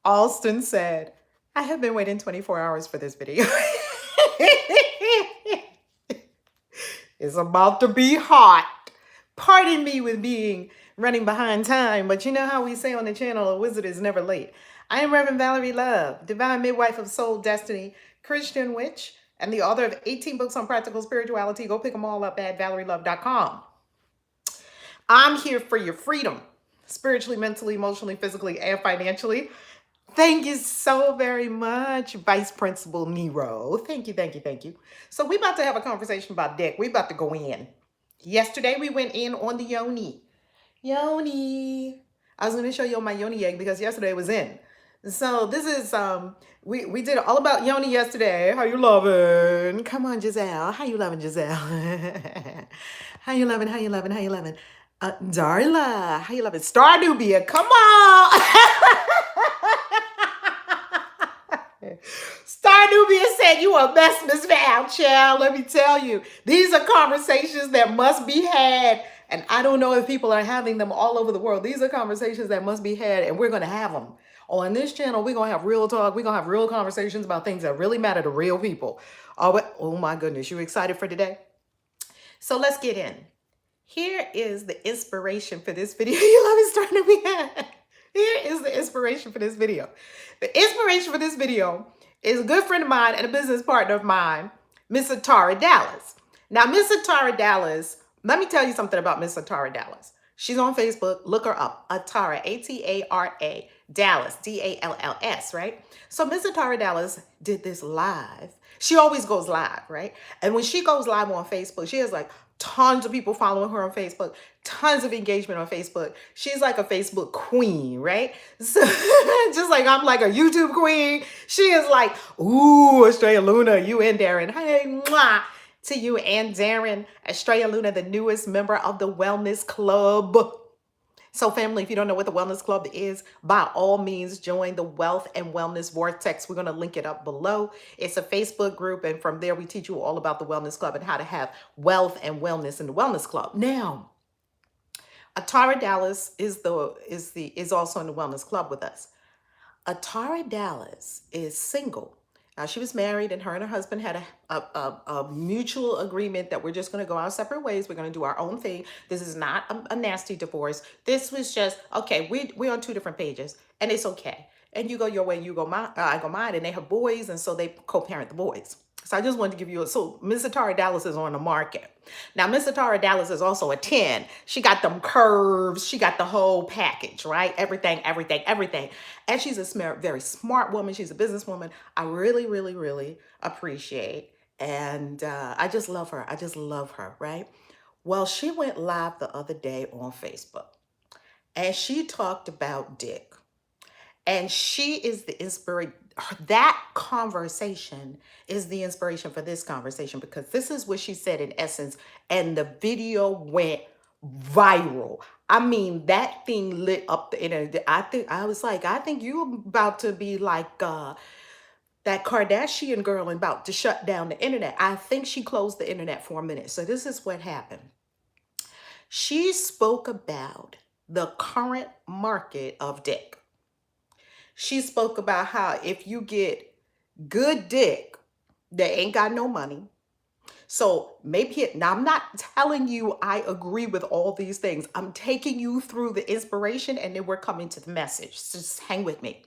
Alston said, I have been waiting 24 hours for this video. It's about to be hot. Pardon me with being running behind time, but you know how we say on the channel, a wizard is never late. I am Reverend Valerie Love, divine midwife of soul destiny, Christian witch, and the author of 18 books on practical spirituality. Go pick them all up at valerielove.com. I'm here for your freedom, spiritually, mentally, emotionally, physically, and financially. Thank you so very much, Vice Principal Nero. Thank you, thank you, thank you. So we about to have a conversation about dick. We about to go in. Yesterday we went in on the yoni. Yoni. I was going to show you my yoni egg because yesterday was in. So this is we did all about yoni yesterday. How you loving? Come on, Giselle. How you loving, Giselle? How you loving? How you loving? How you loving? Darla, how you loving? Star Nubia, come on. Star Nubia said, you a mess, Miss Val, child. Let me tell you, these are conversations that must be had. And I don't know if people are having them all over the world. These are conversations that must be had, and we're going to have them. On this channel, we're going to have real talk. We're going to have real conversations about things that really matter to real people. Oh my goodness. You excited for today? So let's get in. Here is the inspiration for this video. You love it, Star Nubia. Here is the inspiration for this video. The inspiration for this video is a good friend of mine and a business partner of mine, Miss Atara Dallas. Now, Miss Atara Dallas, let me tell you something about Miss Atara Dallas. She's on Facebook. Look her up. Atara, A-T-A-R-A, Dallas, D-A-L-L-S, right? So Miss Atara Dallas did this live. She always goes live, right? And when she goes live on Facebook, she has like tons of people following her on Facebook, tons of engagement on Facebook. She's like a Facebook queen, right? So just like I'm like a YouTube queen, she is like, ooh, Estrella Luna, you and Darren. Hey, mwah, to you and Darren. Estrella Luna, the newest member of the Wellness Club. So family, if you don't know what the Wellness Club is, by all means, join the Wealth and Wellness Vortex. We're going to link it up below. It's a Facebook group, and from there, we teach you all about the Wellness Club and how to have wealth and wellness in the Wellness Club. Now, Atara Dallas is also in the Wellness Club with us. Atara Dallas is single. She was married, and her and her husband had a mutual agreement that we're just going to go our separate ways. We're going to do our own thing. This is not a nasty divorce. This was just, okay, we're on two different pages, and it's okay. And you go your way, you go mine, I go mine, and they have boys, and so they co-parent the boys. So I just wanted to give you so Miss Atara Dallas is on the market. Now, Miss Atara Dallas is also a 10. She got them curves. She got the whole package, right? Everything. And she's a very smart woman. She's a businesswoman. I really, really, really appreciate. And I just love her. I just love her, right? Well, she went live the other day on Facebook, and she talked about dick. And she is the inspiration. That conversation is the inspiration for this conversation, because this is what she said in essence, and the video went viral. I mean, that thing lit up the internet. I think you about to be like that Kardashian girl and about to shut down the internet. I think she closed the internet for a minute. So this is what happened. She spoke about the current market of dick. She spoke about how if you get good dick, they ain't got no money. So maybe, now I'm not telling you I agree with all these things. I'm taking you through the inspiration, and then we're coming to the message. So just hang with me.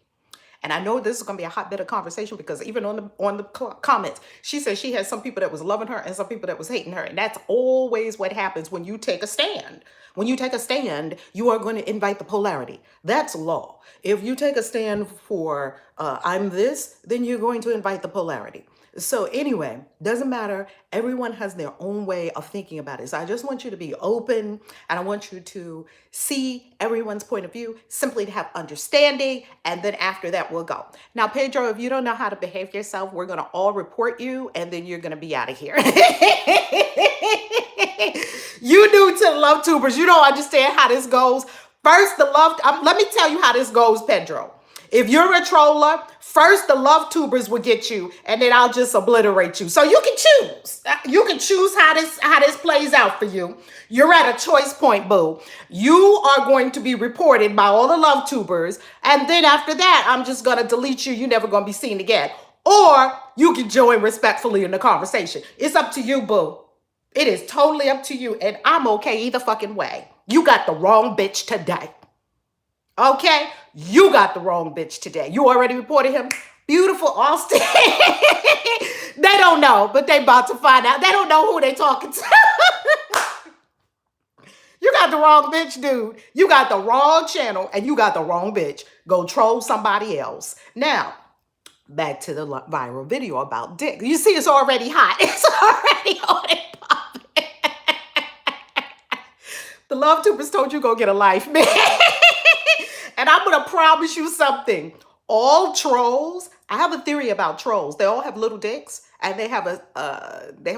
And I know this is going to be a hotbed of conversation, because even on the comments, she said she had some people that was loving her and some people that was hating her. And that's always what happens when you take a stand. When you take a stand, you are going to invite the polarity. That's law. If you take a stand for I'm this, then you're going to invite the polarity. So anyway, doesn't matter. Everyone has their own way of thinking about it. So I just want you to be open, and I want you to see everyone's point of view, simply to have understanding. And then after that, we'll go. Now, Pedro, if you don't know how to behave yourself, we're going to all report you, and then you're going to be out of here. You new to LoveTubers. You don't understand how this goes. First, let me tell you how this goes, Pedro. If you're a troller, first the LoveTubers will get you, and then I'll just obliterate you. So you can choose. You can choose how this plays out for you. You're at a choice point, boo. You are going to be reported by all the LoveTubers, and then after that, I'm just gonna delete you. You're never gonna be seen again. Or you can join respectfully in the conversation. It's up to you, boo. It is totally up to you, and I'm okay either fucking way. You got the wrong bitch today. Okay? You got the wrong bitch today. You already reported him. Beautiful Austin. They don't know, but they about to find out. They don't know who they talking to. You got the wrong bitch, dude. You got the wrong channel, and you got the wrong bitch. Go troll somebody else. Now, back to the viral video about dick. You see, it's already hot. It's already on it. The LoveTubers told you go get a life, man. And I'm going to promise you something. All trolls, I have a theory about trolls. They all have little dicks, and they have a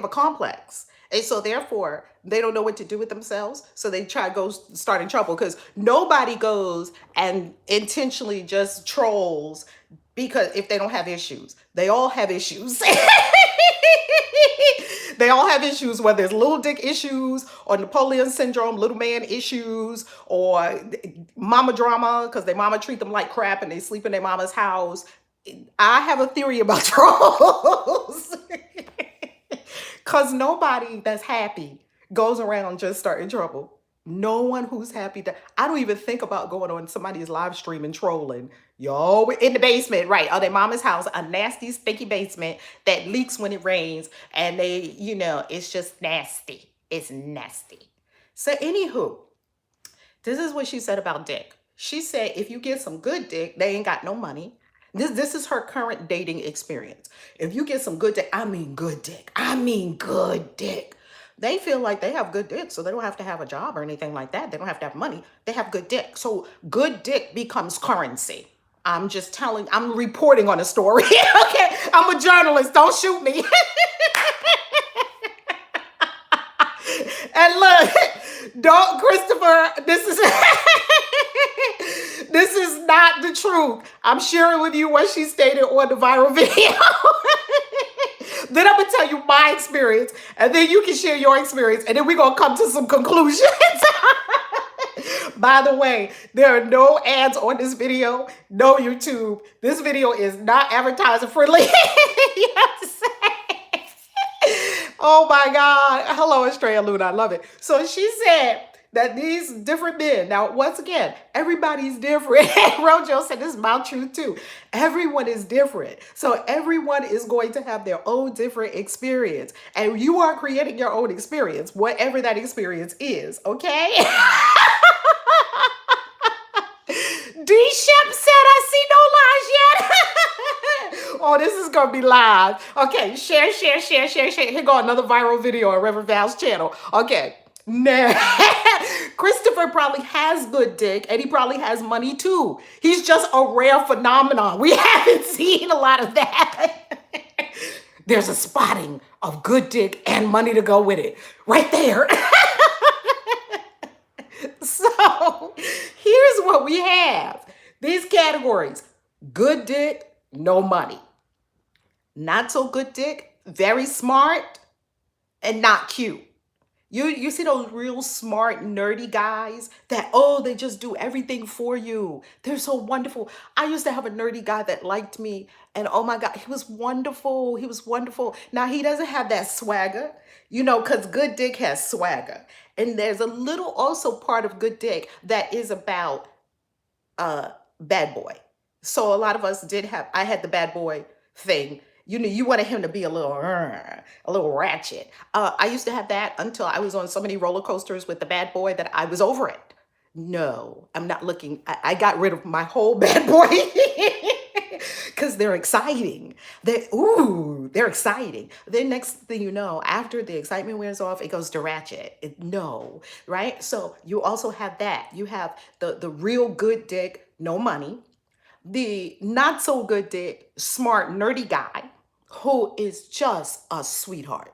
complex. And so therefore, they don't know what to do with themselves. So they try to go start in trouble, because nobody goes and intentionally just trolls because if they don't have issues. They all have issues. They all have issues, whether it's little dick issues or Napoleon syndrome, little man issues, or mama drama because their mama treat them like crap and they sleep in their mama's house. I have a theory about trolls. Because nobody that's happy goes around just starting trouble. No one who's happy. I don't even think about going on somebody's live stream and trolling. Yo, in the basement, right? Or their mama's house, a nasty, stinky basement that leaks when it rains. And it's just nasty. It's nasty. So anywho, this is what she said about dick. She said, if you get some good dick, they ain't got no money. This is her current dating experience. If you get some good dick, I mean good dick. I mean good dick. They feel like they have good dick, so they don't have to have a job or anything like that. They don't have to have money. They have good dick. So good dick becomes currency. I'm reporting on a story. Okay, I'm a journalist. Don't shoot me. And look, don't, Christopher, this is not the truth. I'm sharing with you what she stated on the viral video. Then I'm going to tell you my experience, and then you can share your experience, and then we're going to come to some conclusions. By the way, there are no ads on this video, no YouTube. This video is not advertiser friendly. You have to say. Oh my God. Hello, Estrella Luna. I love it. So she said that these different men, now once again, everybody's different. Rojo said this is my truth too. Everyone is different. So everyone is going to have their own different experience. And you are creating your own experience, whatever that experience is, okay? D Shep said, I see no lies yet. Oh, this is going to be live. Okay, share. Here go another viral video on Reverend Val's channel. Okay. Nah. Christopher probably has good dick, and he probably has money too. He's just a rare phenomenon. We haven't seen a lot of that. There's a spotting of good dick and money to go with it. Right there. So here's what we have. These categories: good dick, no money. Not so good dick, very smart, and not cute. You see those real smart, nerdy guys that, they just do everything for you. They're so wonderful. I used to have a nerdy guy that liked me, and oh my God, he was wonderful. He was wonderful. Now, he doesn't have that swagger, because good dick has swagger. And there's a little also part of good dick that is about bad boy. So a lot of us I had the bad boy thing. You wanted him to be a little ratchet. I used to have that until I was on so many roller coasters with the bad boy that I was over it. No, I'm not looking. I got rid of my whole bad boy because they're exciting. They're exciting. Then next thing you know, after the excitement wears off, it goes to ratchet. No, right? So you also have that. You have the real good dick, no money. The not so good dick, smart, nerdy guy who is just a sweetheart.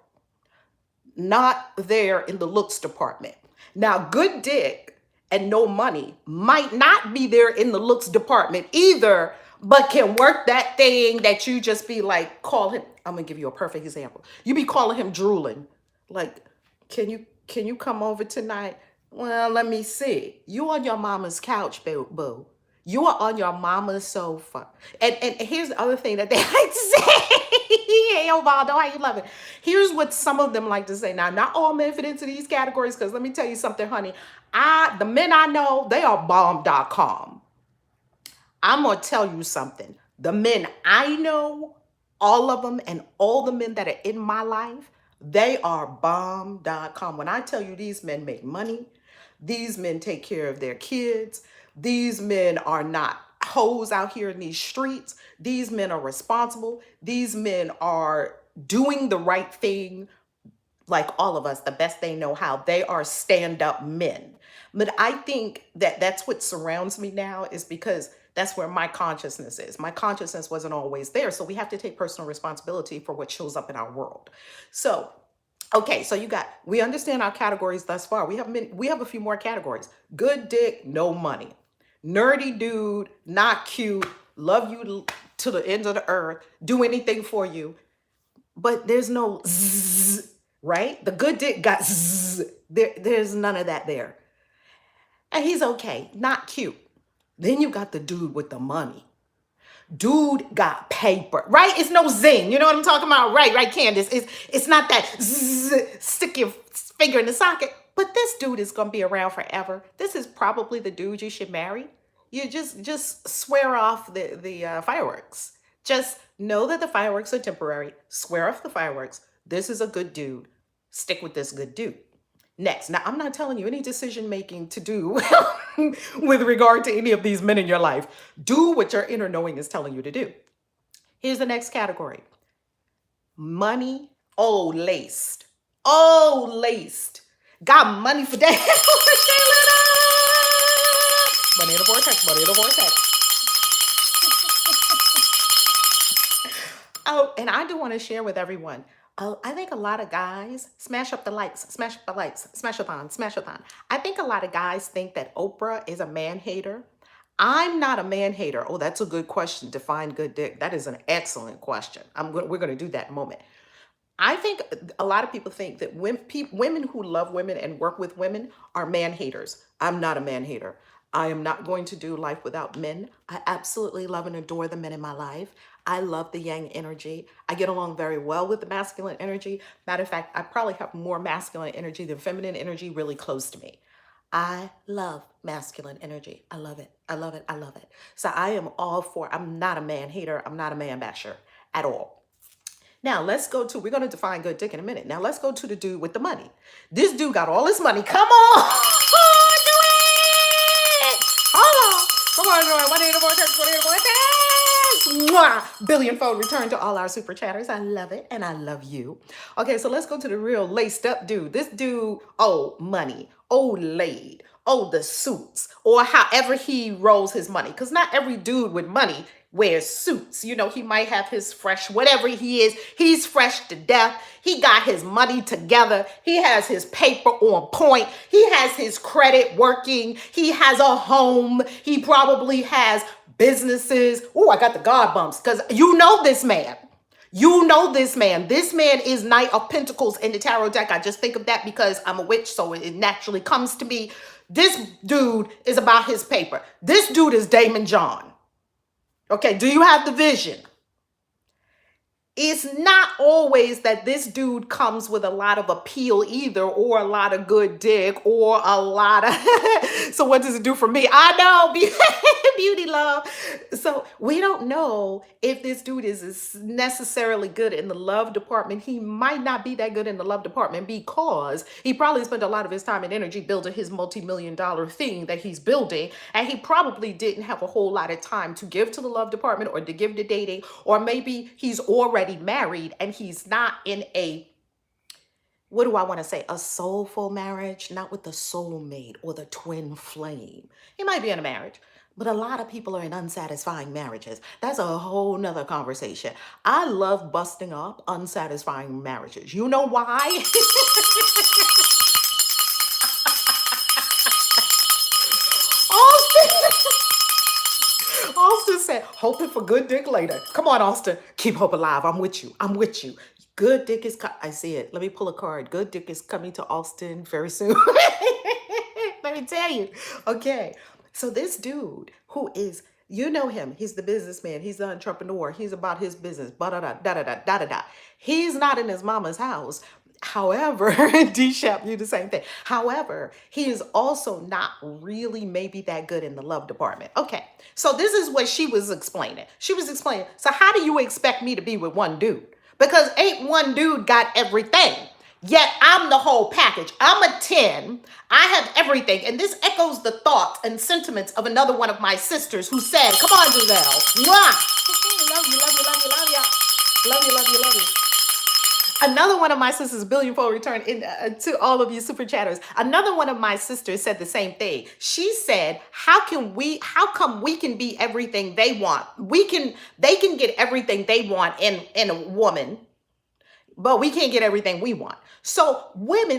Not there in the looks department. Now, good dick and no money might not be there in the looks department either, but can work that thing that you just be like, call him. I'm gonna give you a perfect example. You be calling him drooling. Like, can you come over tonight? Well, let me see. You on your mama's couch, boo boo. You are on your mama's sofa. And here's the other thing that they like to say. Hey, yo, Valdo, how you love it? Here's what some of them like to say. Now, not all men fit into these categories, because let me tell you something, honey. The men I know, they are bomb.com. I'm going to tell you something. The men I know, all of them, and all the men that are in my life, they are bomb.com. When I tell you these men make money, these men take care of their kids, these men are not hoes out here in these streets, these men are responsible, these men are doing the right thing, like all of us, the best they know how. They are stand-up men. But I think that that's what surrounds me now, is because that's where my consciousness is. My consciousness wasn't always there. So we have to take personal responsibility for what shows up in our world. So, okay, so we understand our categories thus far. We have a few more categories. Good dick, no money. Nerdy dude, not cute, love you to the ends of the earth, do anything for you. But there's no zzz, right? The good dick got zzz. There's none of that there. And he's okay, not cute. Then you got the dude with the money. Dude got paper, right? It's no zing. You know what I'm talking about? Right, Candace. It's not that zzz, stick your finger in the socket. But this dude is going to be around forever. This is probably the dude you should marry. You just swear off the fireworks. Just know that the fireworks are temporary. Swear off the fireworks. This is a good dude. Stick with this good dude. Next, now I'm not telling you any decision making to do with regard to any of these men in your life. Do what your inner knowing is telling you to do. Here's the next category. Money, laced. Laced. Got money for that. Money in the vortex, money in the vortex. And I do want to share with everyone. I think a lot of guys, smash up the lights, smash-a-thon. I think a lot of guys think that Oprah is a man hater. I'm not a man hater. Oh, that's a good question. Define good dick. That is an excellent question. We're going to do that in a moment. I think a lot of people think that women who love women and work with women are man haters. I'm not a man hater. I am not going to do life without men. I absolutely love and adore the men in my life. I love the yang energy. I get along very well with the masculine energy. Matter of fact, I probably have more masculine energy than feminine energy really close to me. I love masculine energy. I love it. I love it. I love it. So I am all for, I'm not a man hater. I'm not a man basher at all. Now we're going to define good dick in a minute. Now let's go to the dude with the money. This dude got all his money. Come on. Do it. Hold on. Come on, one in the vortex, one in the vortex. Mwah! Billion-fold return to all our super chatters. I love it, and I love you. Okay, so let's go to the real laced up dude. This dude, money, laid, the suits, or however he rolls his money. Because not every dude with money wears suits. You know, he might have his fresh, whatever he is, he's fresh to death. He got his money together. He has his paper on point. He has his credit working. He has a home. He probably has businesses. Oh, I got the God bumps, because you know this man. You know this man. This man is Knight of Pentacles in the tarot deck. I just think of that because I'm a witch, so it naturally comes to me. This dude is about his paper. This dude is Damon John. Okay, do you have the vision? It's not always that this dude comes with a lot of appeal either, or a lot of good dick, or a lot of, so what does it do for me? I know, beauty love. So we don't know if this dude is necessarily good in the love department. He might not be that good in the love department because he probably spent a lot of his time and energy building his multi-million-dollar thing that he's building. And he probably didn't have a whole lot of time to give to the love department or to give to dating, or maybe he's already married and he's not in a, what do I want to say, a soulful marriage, not with the soulmate or the twin flame. He might be in a marriage, but a lot of people are in unsatisfying marriages. That's a whole nother conversation. I love busting up unsatisfying marriages. You know why? Austin said, Hoping for good dick later. Come on, Austin. Keep hope alive. I'm with you. I'm with you. Good dick is I see it. Let me pull a card. Good dick is coming to Austin very soon. Let me tell you. Okay. So this dude who is, you know him. He's the businessman. He's the entrepreneur. He's about his business. Da da da da da da da da. He's not in his mama's house. However, D-Shap, you the same thing. However, he is also not really maybe that good in the love department. Okay, so this is what she was explaining. She was explaining, so how do you expect me to be with one dude? Because ain't one dude got everything. Yet I'm the whole package. I'm a 10. I have everything. And this echoes the thoughts and sentiments of another one of my sisters who said, come on, Giselle. Mwah! Love you, love you, love you, love you. Love you, love you, love you. Another one of my sisters, billionfold return to all of you super chatters. Another one of my sisters said the same thing. She said, how come we can be everything they want? They can get everything they want in a woman, but we can't get everything we want. So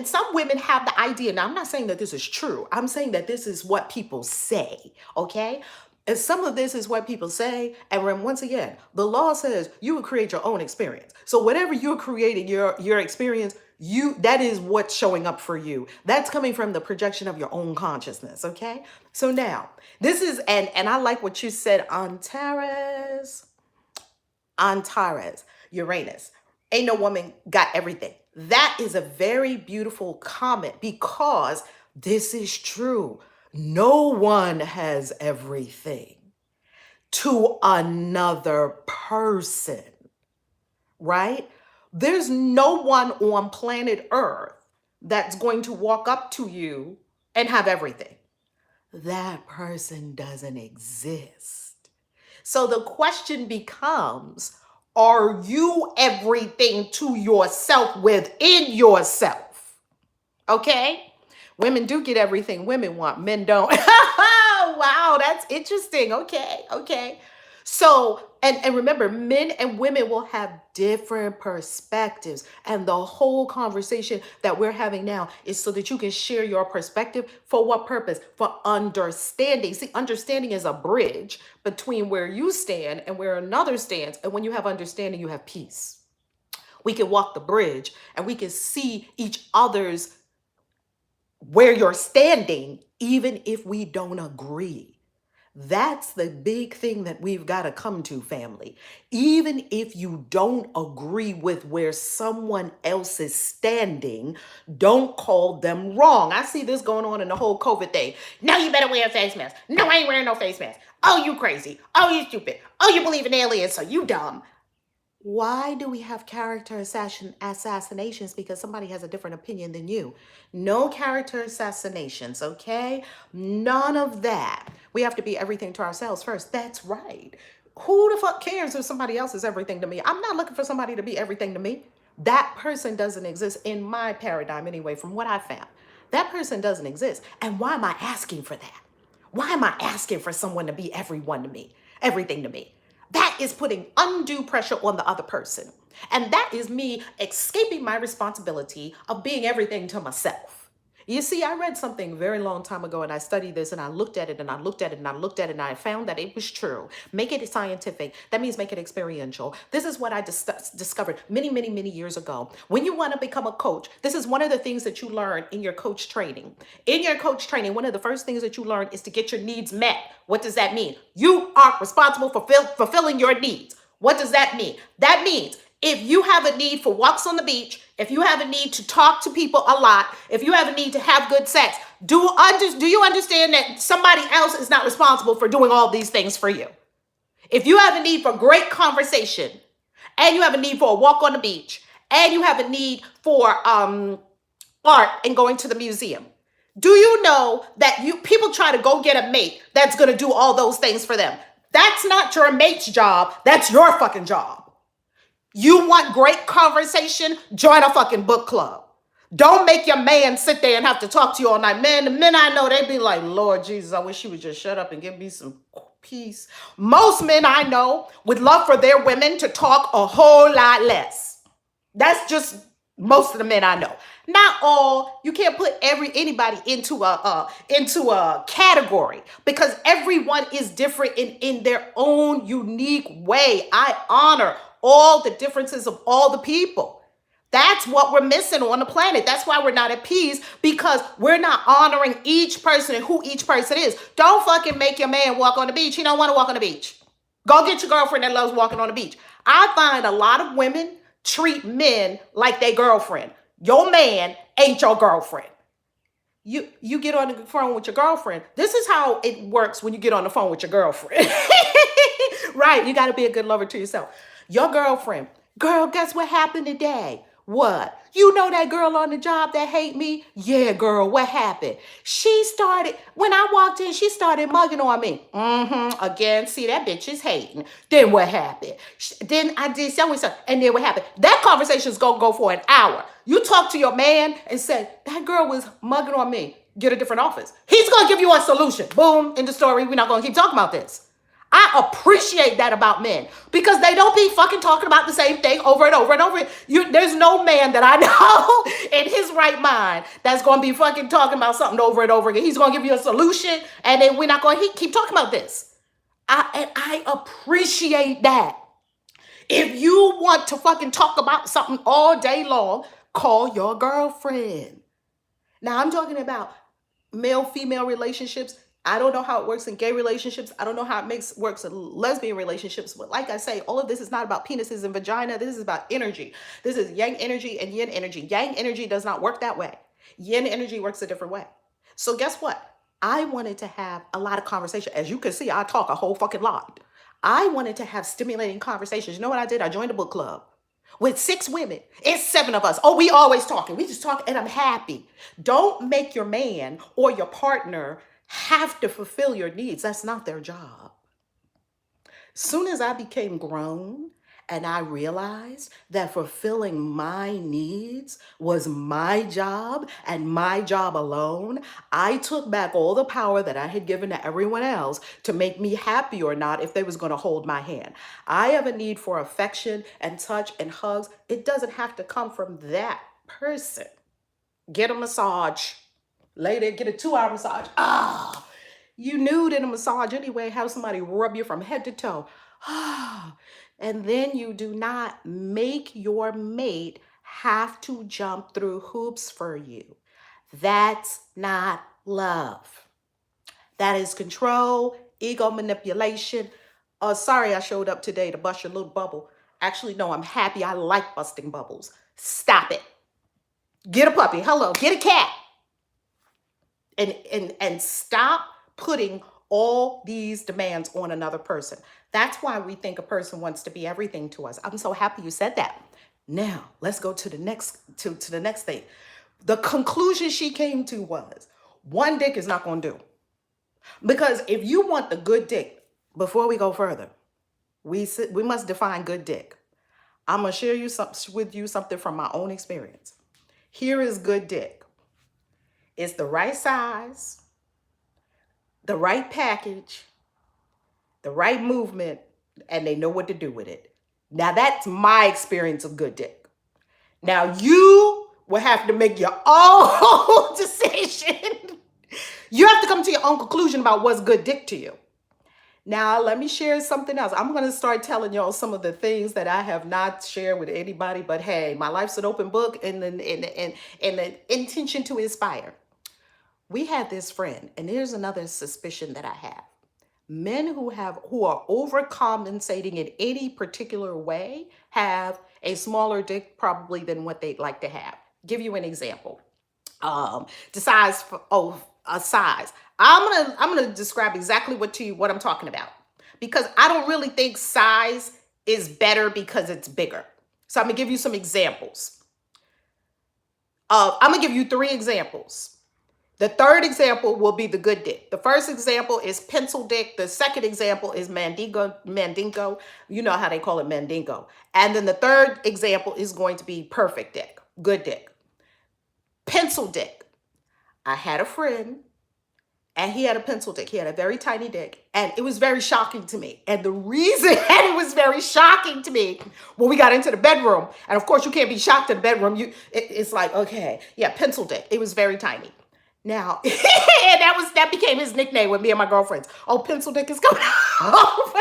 some women have the idea. Now, I'm not saying that this is true. I'm saying that this is what people say, okay? And some of this is what people say. And once again, the law says you will create your own experience. So whatever you're creating, your experience, that is what's showing up for you. That's coming from the projection of your own consciousness, okay? So now, this is, and I like what you said, Antares, Uranus. Ain't no woman got everything. That is a very beautiful comment because this is true. No one has everything to another person, right? There's no one on planet Earth that's going to walk up to you and have everything. That person doesn't exist. So the question becomes, are you everything to yourself within yourself? Okay? Women do get everything women want. Men don't. Wow, that's interesting. Okay. So, and remember, men and women will have different perspectives. And the whole conversation that we're having now is so that you can share your perspective. For what purpose? For understanding. See, understanding is a bridge between where you stand and where another stands. And when you have understanding, you have peace. We can walk the bridge and we can see each other's where you're standing, even if we don't agree. That's the big thing that we've got to come to, family. Even if you don't agree with where someone else is standing, don't call them wrong. I see this going on in the whole COVID thing. No, you better wear a face mask. No, I ain't wearing no face mask. Oh, you crazy. Oh, you stupid. Oh, you believe in aliens, so you dumb. Why do we have character assassinations? Because somebody has a different opinion than you. No character assassinations, okay? None of that. We have to be everything to ourselves first. That's right. Who the fuck cares if somebody else is everything to me? I'm not looking for somebody to be everything to me. That person doesn't exist in my paradigm anyway, from what I found. That person doesn't exist. And why am I asking for that? Why am I asking for someone to be everyone to me, everything to me? That is putting undue pressure on the other person. And that is me escaping my responsibility of being everything to myself. You see, I read something a very long time ago and I studied this and I looked at it and I looked at it and I looked at it and I found that it was true. Make it scientific. That means make it experiential. This is what I discovered many, many, many years ago. When you want to become a coach, this is one of the things that you learn in your coach training. In your coach training, one of the first things that you learn is to get your needs met. What does that mean? You are responsible for fulfilling your needs. What does that mean? That means if you have a need for walks on the beach, if you have a need to talk to people a lot, if you have a need to have good sex, do you understand that somebody else is not responsible for doing all these things for you? If you have a need for great conversation, and you have a need for a walk on the beach, and you have a need for art and going to the museum, do you know that people try to go get a mate that's going to do all those things for them? That's not your mate's job. That's your fucking job. You want great conversation? Join a fucking book club. Don't make your man sit there and have to talk to you all night. Man, the men I know, they be like, Lord Jesus, I wish he would just shut up and give me some peace. Most men I know would love for their women to talk a whole lot less. That's just most of the men I know. Not all. You can't put anybody into a category because everyone is different in their own unique way. I honor all the differences of all the people. That's what we're missing on the planet. That's why we're not at peace, because we're not honoring each person and who each person is. Don't fucking make your man walk on the beach. He don't want to walk on the beach. Go get your girlfriend that loves walking on the beach. I find a lot of women treat men like they girlfriend. Your man ain't your girlfriend. You get on the phone with your girlfriend. This is how it works when you get on the phone with your girlfriend. Right, you got to be a good lover to yourself. Your girlfriend, girl, guess what happened today? What? You know that girl on the job that hate me? Yeah, girl, what happened? When I walked in, she started mugging on me. Again, see, that bitch is hating. Then what happened? Then I did so and so. And then what happened? That conversation's going to go for an hour. You talk to your man and say, that girl was mugging on me. Get a different office. He's going to give you a solution. Boom, in the story. We're not going to keep talking about this. I appreciate that about men because they don't be fucking talking about the same thing over and over and over. There's no man that I know in his right mind that's going to be fucking talking about something over and over again. He's going to give you a solution and then we're not going to keep talking about this. I appreciate that. If you want to fucking talk about something all day long, call your girlfriend. Now I'm talking about male-female relationships. I don't know how it works in gay relationships. I don't know how it works in lesbian relationships. But like I say, all of this is not about penises and vagina. This is about energy. This is yang energy and yin energy. Yang energy does not work that way. Yin energy works a different way. So guess what? I wanted to have a lot of conversation. As you can see, I talk a whole fucking lot. I wanted to have stimulating conversations. You know what I did? I joined a book club with 6 women. It's 7 of us. Oh, we always talking. We just talk and I'm happy. Don't make your man or your partner have to fulfill your needs. That's not their job. Soon as I became grown and I realized that fulfilling my needs was my job and my job alone, I took back all the power that I had given to everyone else to make me happy or not if they was going to hold my hand. I have a need for affection and touch and hugs. It doesn't have to come from that person. Get a massage. Lay there, get a 2-hour massage. You nude in a massage anyway. Have somebody rub you from head to toe. And then you do not make your mate have to jump through hoops for you. That's not love. That is control, ego manipulation. Oh, sorry I showed up today to bust your little bubble. Actually, no, I'm happy. I like busting bubbles. Stop it. Get a puppy. Hello, get a cat. And stop putting all these demands on another person. That's why we think a person wants to be everything to us. I'm so happy you said that. Now, let's go to the next the next thing. The conclusion she came to was one dick is not going to do. Because if you want the good dick, before we go further, we must define good dick. I'm going to share with you something from my own experience. Here is good dick. It's the right size, the right package, the right movement, and they know what to do with it. Now, that's my experience of good dick. Now, you will have to make your own decision. You have to come to your own conclusion about what's good dick to you. Now, let me share something else. I'm going to start telling y'all some of the things that I have not shared with anybody, but hey, my life's an open book and the intention to inspire. We had this friend, and here's another suspicion that I have. Men who are overcompensating in any particular way have a smaller dick probably than what they'd like to have. Give you an example. The size of a size. I'm gonna describe exactly what I'm talking about, because I don't really think size is better because it's bigger. So I'm gonna give you some examples. I'm gonna give you 3 examples. The third example will be the good dick. The first example is pencil dick. The second example is mandingo. You know how they call it mandingo. And then the third example is going to be perfect dick, good dick. Pencil dick. I had a friend and he had a pencil dick. He had a very tiny dick, and it was very shocking to me. And the reason that it was very shocking to me when we got into the bedroom, and of course you can't be shocked in the bedroom. It's like, okay, yeah, pencil dick. It was very tiny. Now, and that became his nickname with me and my girlfriends. Oh, pencil dick is coming off.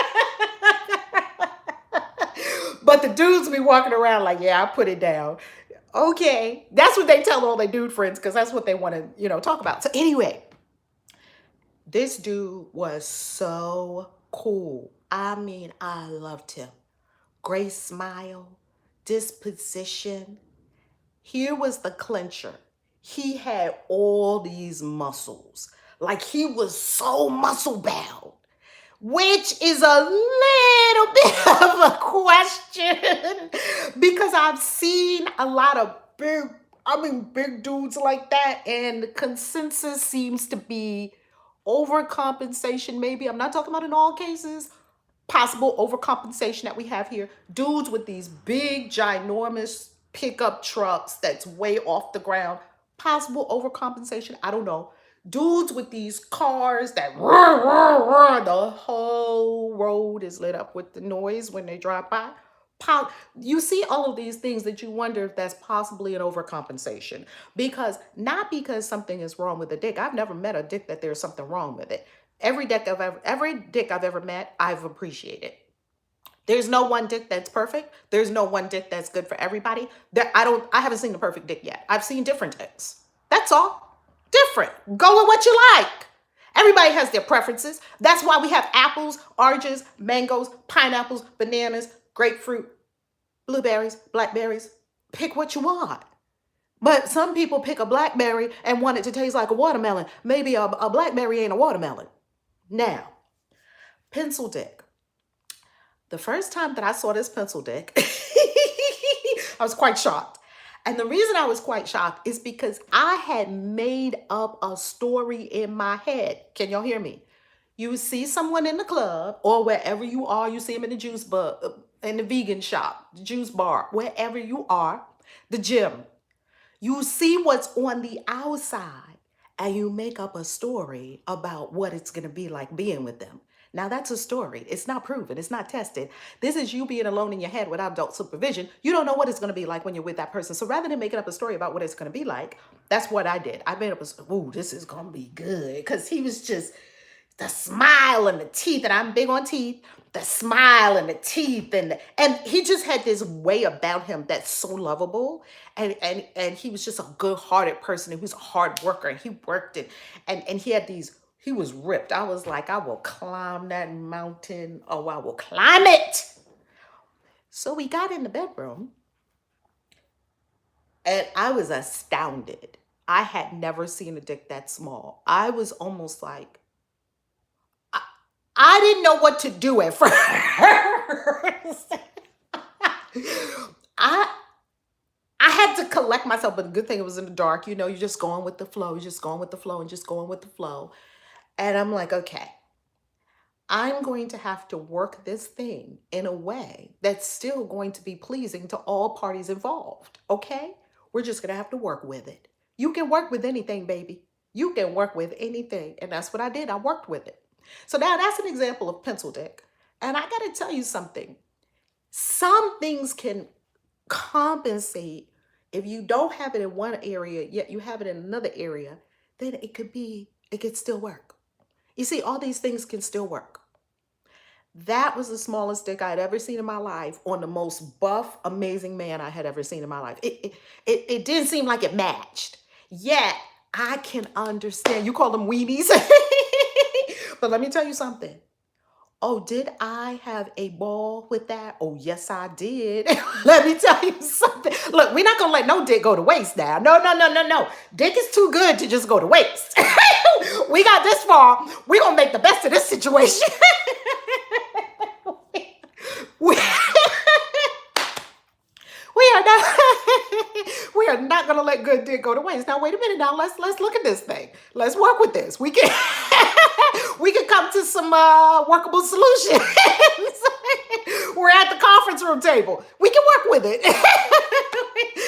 But the dudes be walking around like, yeah, I put it down. Okay, that's what they tell all their dude friends because that's what they want to, talk about. So anyway, this dude was so cool. I mean, I loved him. Great smile, disposition. Here was the clincher. He had all these muscles. Like he was so muscle bound, which is a little bit of a question because I've seen a lot of big dudes like that, and the consensus seems to be overcompensation, maybe. I'm not talking about in all cases, possible overcompensation that we have here. Dudes with these big, ginormous pickup trucks that's way off the ground. Possible overcompensation. I don't know. Dudes with these cars that the whole road is lit up with the noise when they drive by. You see all of these things that you wonder if that's possibly an overcompensation. Not because something is wrong with the dick. I've never met a dick that there's something wrong with it. Every dick I've ever met, I've appreciated. There's no one dick that's perfect. There's no one dick that's good for everybody. I haven't seen the perfect dick yet. I've seen different dicks. That's all. Different. Go with what you like. Everybody has their preferences. That's why we have apples, oranges, mangoes, pineapples, bananas, grapefruit, blueberries, blackberries. Pick what you want. But some people pick a blackberry and want it to taste like a watermelon. Maybe a blackberry ain't a watermelon. Now, pencil dick. The first time that I saw this pencil dick, I was quite shocked. And the reason I was quite shocked is because I had made up a story in my head. Can y'all hear me? You see someone in the club or wherever you are, you see them in the juice bar, in the vegan shop, the juice bar, wherever you are, the gym. You see what's on the outside and you make up a story about what it's going to be like being with them. Now that's a story. It's not proven. It's not tested. This is you being alone in your head without adult supervision. You don't know what it's going to be like when you're with that person. So rather than making up a story about what it's going to be like, that's what I did. I made up ooh, this is going to be good. Because he was just the smile and the teeth. And I'm big on teeth. The smile and the teeth. And he just had this way about him that's so lovable. And he was just a good-hearted person. He was a hard worker. And he worked it. And he had these... He was ripped. I was like, I will climb that mountain. Oh, I will climb it. So we got in the bedroom and I was astounded. I had never seen a dick that small. I was almost like, I didn't know what to do at first. I had to collect myself, but the good thing it was in the dark. You're just going with the flow. You're just going with the flow and just going with the flow. And I'm like, okay, I'm going to have to work this thing in a way that's still going to be pleasing to all parties involved, okay? We're just going to have to work with it. You can work with anything, baby. You can work with anything. And that's what I did. I worked with it. So now that's an example of pencil dick. And I got to tell you something. Some things can compensate. If you don't have it in one area, yet you have it in another area, then it could still work. You see, all these things can still work. That was the smallest dick I had ever seen in my life on the most buff, amazing man I had ever seen in my life. It didn't seem like it matched. Yet, I can understand. You call them weenies. But let me tell you something. Oh, did I have a ball with that? Oh, yes, I did. Let me tell you something. Look, we're not going to let no dick go to waste now. No. Dick is too good to just go to waste. We got this far. We're going to make the best of this situation. We are not going to let good dick go to waste. Now, wait a minute. Now, let's look at this thing. Let's work with this. We can come to some workable solutions. We're at the conference room table. We can work with it.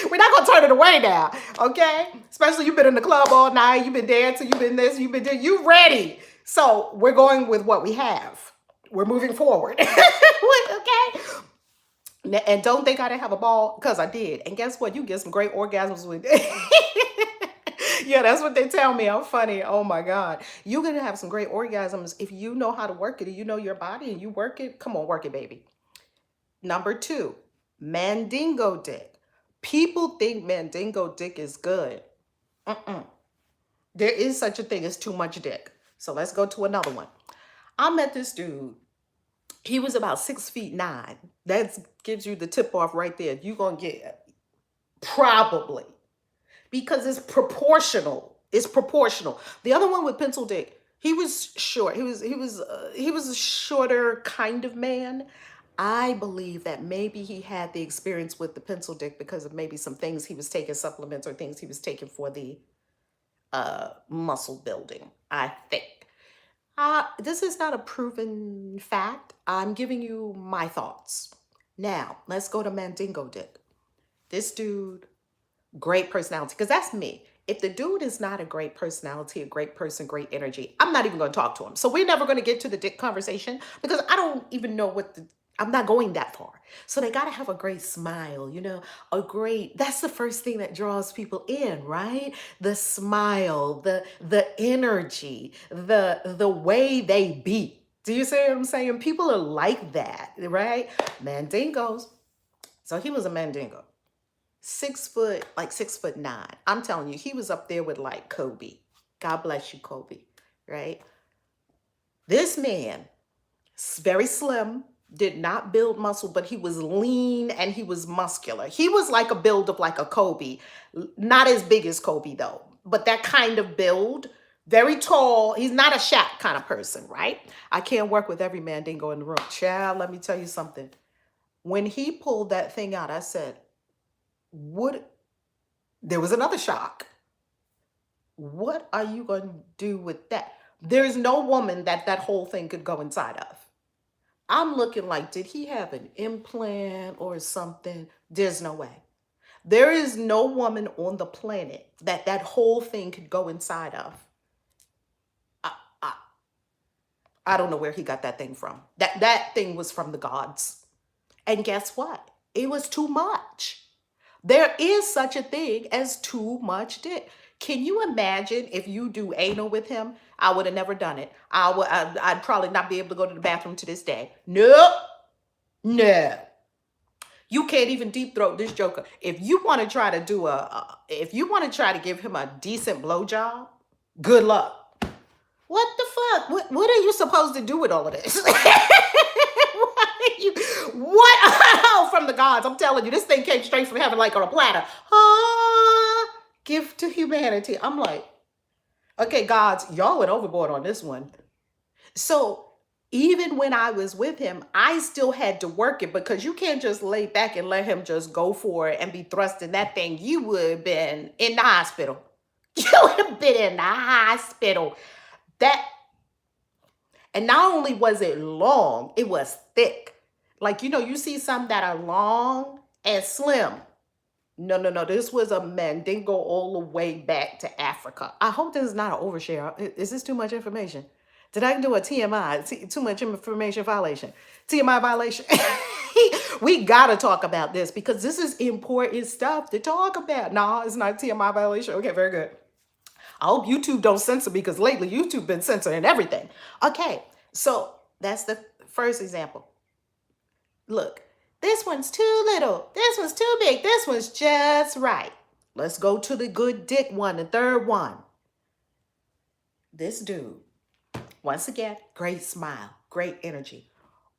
We're not going to turn it away now, okay? Especially you've been in the club all night, you've been dancing, you've been this, you've been doing, you ready. So we're going with what we have. We're moving forward. Okay? And don't think I didn't have a ball, because I did. And guess what? You get some great orgasms with yeah, that's what they tell me. I'm funny. Oh my God. You're gonna have some great orgasms if you know how to work it and you know your body and you work it. Come on, work it, baby. Number two, mandingo dick. People think mandingo dick is good. Mm-mm. There is such a thing as too much dick. So let's go to another one. I met this dude. He was about 6'9". That gives you the tip off right there. You're going to get probably, because it's proportional. It's proportional. The other one with pencil dick, he was short. He was a shorter kind of man. I believe that maybe he had the experience with the pencil dick because of maybe some things he was taking, supplements or things he was taking for the muscle building, I think. This is not a proven fact. I'm giving you my thoughts. Now, let's go to Mandingo Dick. This dude, great personality, because that's me. If the dude is not a great personality, a great person, great energy, I'm not even going to talk to him. So we're never going to get to the dick conversation because I don't even know I'm not going that far. So they got to have a great smile, that's the first thing that draws people in, right? The smile, the energy, the way they be. Do you see what I'm saying? People are like that, right? Mandingos. So he was a mandingo. 6 foot, like 6'9". I'm telling you, he was up there with like Kobe. God bless you, Kobe, right? This man, very slim, did not build muscle, but he was lean and he was muscular. He was like a build of like a Kobe. Not as big as Kobe though, but that kind of build. Very tall. He's not a Shaq kind of person, right? I can't work with every mandingo in the room. Child, let me tell you something. When he pulled that thing out, I said, what? There was another shock. What are you going to do with that? There's no woman that whole thing could go inside of. I'm looking like, did he have an implant or something? There's no way. There is no woman on the planet that whole thing could go inside of. I, I, I don't know where he got that thing from. That thing was from the gods. And guess what? It was too much. There is such a thing as too much dick. Can you imagine if you do anal with him? I would have never done it. I'd probably not be able to go to the bathroom to this day. Nope. No. You can't even deep throat this joker. If you want to try to if you want to try to give him a decent blowjob, good luck. What the fuck? What are you supposed to do with all of this? What? Oh, from the gods. I'm telling you, this thing came straight from heaven like on a platter. Gift to humanity. I'm like, okay, gods, y'all went overboard on this one. So even when I was with him, I still had to work it because you can't just lay back and let him just go for it and be thrust in that thing. You would have been in the hospital. You would have been in the hospital. And not only was it long, it was thick. Like, you see some that are long and slim. No. This was a mandingo all the way back to Africa. I hope this is not an overshare. Is this too much information? Did I do a TMI? Too much information violation? TMI violation? We got to talk about this because this is important stuff to talk about. No, it's not TMI violation. Okay, very good. I hope YouTube don't censor me because lately YouTube been censoring everything. Okay, so that's the first example. Look, this one's too little. This one's too big. This one's just right. Let's go to the good dick one, the third one. This dude, once again, great smile, great energy.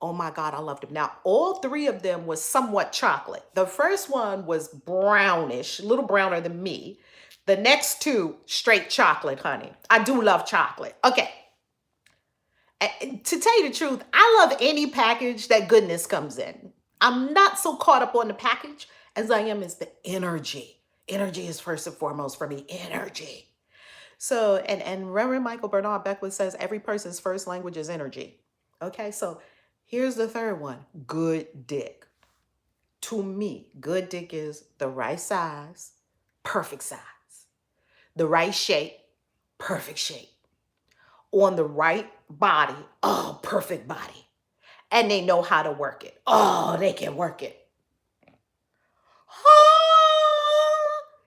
Oh my God, I loved him. Now, all three of them was somewhat chocolate. The first one was brownish, a little browner than me. The next two, straight chocolate, honey. I do love chocolate. Okay. To tell you the truth, I love any package that goodness comes in. I'm not so caught up on the package as I am as the energy. Energy is first and foremost for me, energy. So, and Reverend Michael Bernard Beckwith says every person's first language is energy. Okay, so here's the third one, good dick. To me, good dick is the right size, perfect size. The right shape, perfect shape. On the right body, oh, perfect body. And they know how to work it. Oh, they can work it.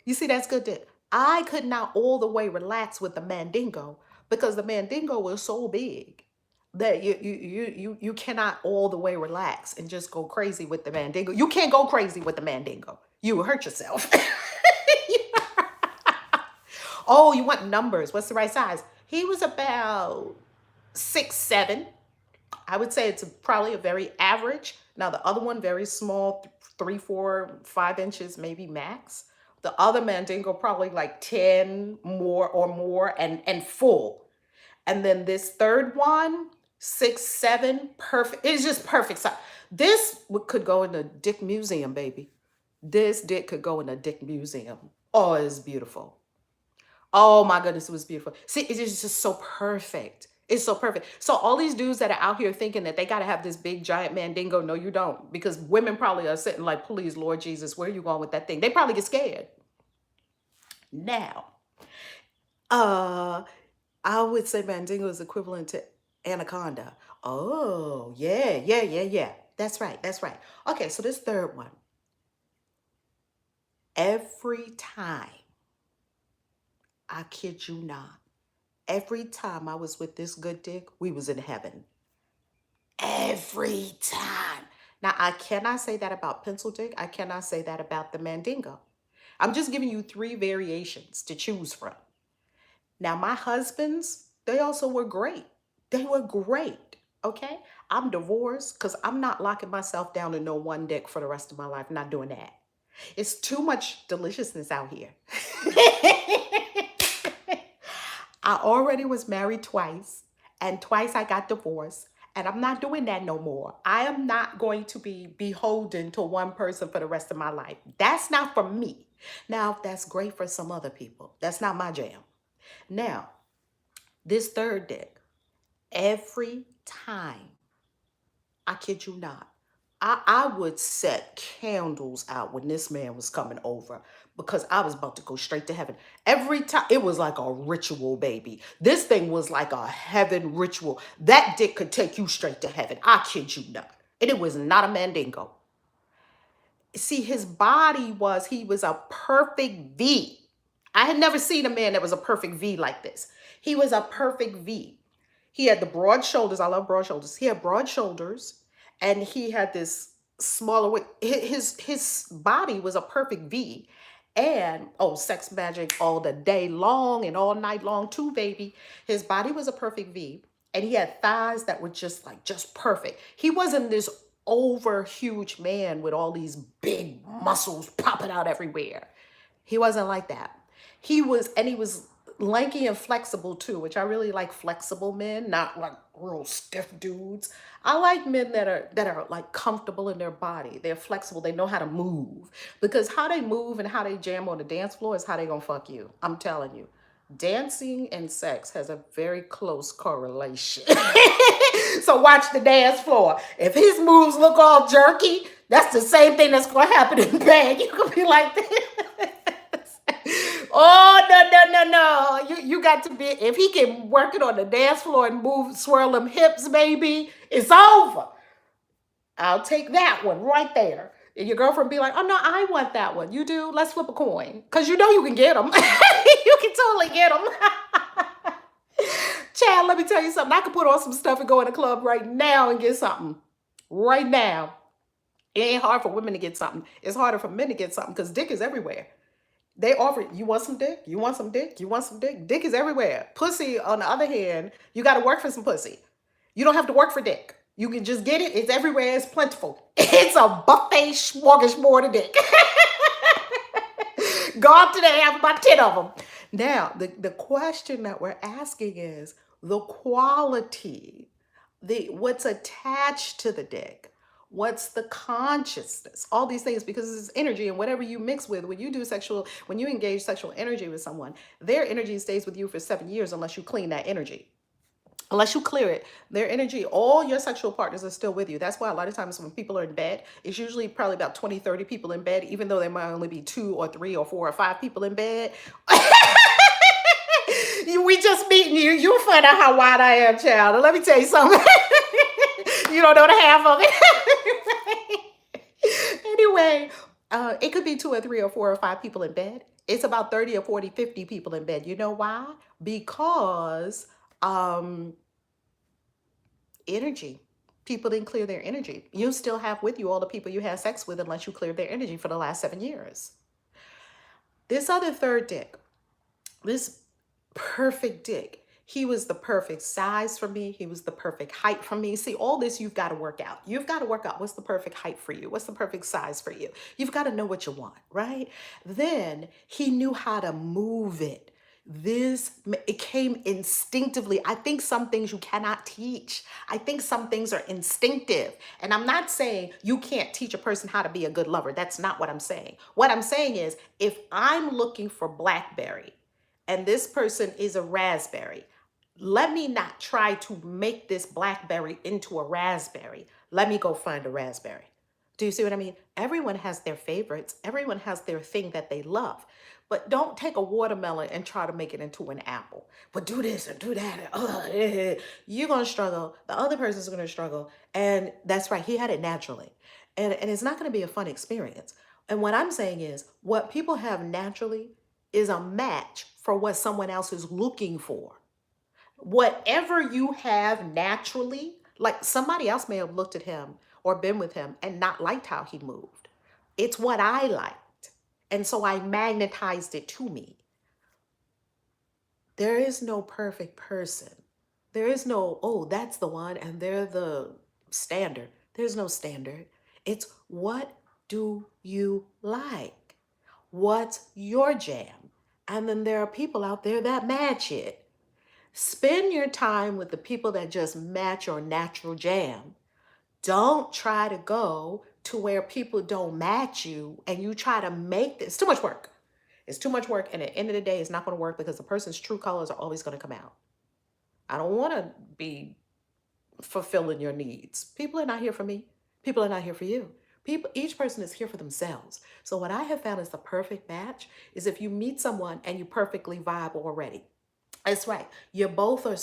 You see, that's good. I could not all the way relax with the Mandingo because the Mandingo was so big that you cannot all the way relax and just go crazy with the Mandingo. You can't go crazy with the Mandingo. You will hurt yourself. Oh, you want numbers? What's the right size? He was about 6'7". I would say it's probably a very average. Now the other one, very small, 3, 4, 5 inches, maybe max. The other Mandingo probably like 10 more and full. And then this third one, 6'7", perfect. It's just perfect size. This could go in a dick museum, baby. This dick could go in a dick museum. Oh, it's beautiful. Oh my goodness, it was beautiful. See, it is just so perfect. It's so perfect. So all these dudes that are out here thinking that they got to have this big giant Mandingo, no, you don't. Because women probably are sitting like, please, Lord Jesus, where are you going with that thing? They probably get scared. Now, uh, I would say Mandingo is equivalent to anaconda. Oh, yeah, yeah, yeah, yeah. That's right. That's right. Okay, so this third one. Every time, I kid you not, every time I was with this good dick, we was in heaven. Every time. Now, I cannot say that about pencil dick. I cannot say that about the Mandingo. I'm just giving you 3 variations to choose from. Now, my husbands, they also were great. They were great. Okay. I'm divorced because I'm not locking myself down to no one dick for the rest of my life. I'm not doing that. It's too much deliciousness out here. I already was married twice, and twice I got divorced, and I'm not doing that no more. I am not going to be beholden to one person for the rest of my life. That's not for me. Now, that's great for some other people. That's not my jam. Now, this third dick, every time, I kid you not, I would set candles out when this man was coming over because I was about to go straight to heaven. Every time, it was like a ritual, baby. This thing was like a heaven ritual. That dick could take you straight to heaven. I kid you not. And it was not a Mandingo. See, he was a perfect V. I had never seen a man that was a perfect V like this. He was a perfect V. He had the broad shoulders. I love broad shoulders. He had broad shoulders, and he had this smaller waist. His body was a perfect V. And oh, sex magic all the day long and all night long too, baby. His body was a perfect V, and he had thighs that were just perfect. He wasn't this over huge man with all these big muscles popping out everywhere. He wasn't like that. He was lanky and flexible too, which I really like flexible men, not like real stiff dudes. I like men that are like comfortable in their body. They're flexible. They know how to move. Because how they move and how they jam on the dance floor is how they gonna fuck you. I'm telling you. Dancing and sex has a very close correlation. So watch the dance floor. If his moves look all jerky, that's the same thing that's gonna happen in bed. You could be like this. Oh, no, no, no, no. You got to be, if he can work it on the dance floor and move, swirl them hips, baby, it's over. I'll take that one right there. And your girlfriend be like, oh, no, I want that one. You do? Let's flip a coin. Because you know you can get them. You can totally get them. Chad, let me tell you something. I could put on some stuff and go in a club right now and get something. Right now. It ain't hard for women to get something. It's harder for men to get something because dick is everywhere. They offer, you want some dick? You want some dick? You want some dick? Dick is everywhere. Pussy, on the other hand, you got to work for some pussy. You don't have to work for dick. You can just get it. It's everywhere. It's plentiful. It's a buffet smorgasbord of dick. Go up today, have about 10 of them. Now, the question that we're asking is the quality, what's attached to the dick. What's the consciousness? All these things, because it's energy, and whatever you mix with, when you engage sexual energy with someone, their energy stays with you for 7 years unless you clean that energy. Unless you clear it, their energy, all your sexual partners are still with you. That's why a lot of times when people are in bed, it's usually probably about 20, 30 people in bed, even though there might only be 2 or 3 or 4 or 5 people in bed. We just meeting you. You'll find out how wide I am, child. And let me tell you something. You don't know the half of it. Anyway, it could be two or three or four or five people in bed. It's about 30 or 40, 50 people in bed. You know why? Because um, energy. People didn't clear their energy. You still have with you all the people you had sex with unless you cleared their energy for the last 7 years. This other third dick, this perfect dick, he was the perfect size for me. He was the perfect height for me. See, all this you've got to work out. You've got to work out what's the perfect height for you? What's the perfect size for you? You've got to know what you want, right? Then he knew how to move it. It came instinctively. I think some things you cannot teach. I think some things are instinctive. And I'm not saying you can't teach a person how to be a good lover. That's not what I'm saying. What I'm saying is if I'm looking for blackberry and this person is a raspberry, let me not try to make this blackberry into a raspberry. Let me go find a raspberry. Do you see what I mean? Everyone has their favorites. Everyone has their thing that they love. But don't take a watermelon and try to make it into an apple. But do this and do that. You're going to struggle. The other person's going to struggle. And that's right. He had it naturally. And it's not going to be a fun experience. And what I'm saying is what people have naturally is a match for what someone else is looking for. Whatever you have naturally, like somebody else may have looked at him or been with him and not liked how he moved. It's what I liked. And so I magnetized it to me. There is no perfect person. There is no, oh, that's the one and they're the standard. There's no standard. It's what do you like? What's your jam? And then there are people out there that match it. Spend your time with the people that just match your natural jam. Don't try to go to where people don't match you and you try to make this. It's too much work. It's too much work. And at the end of the day, it's not going to work because the person's true colors are always going to come out. I don't want to be fulfilling your needs. People are not here for me. People are not here for you. Each person is here for themselves. So what I have found is the perfect match is if you meet someone and you perfectly vibe already. That's right. You both are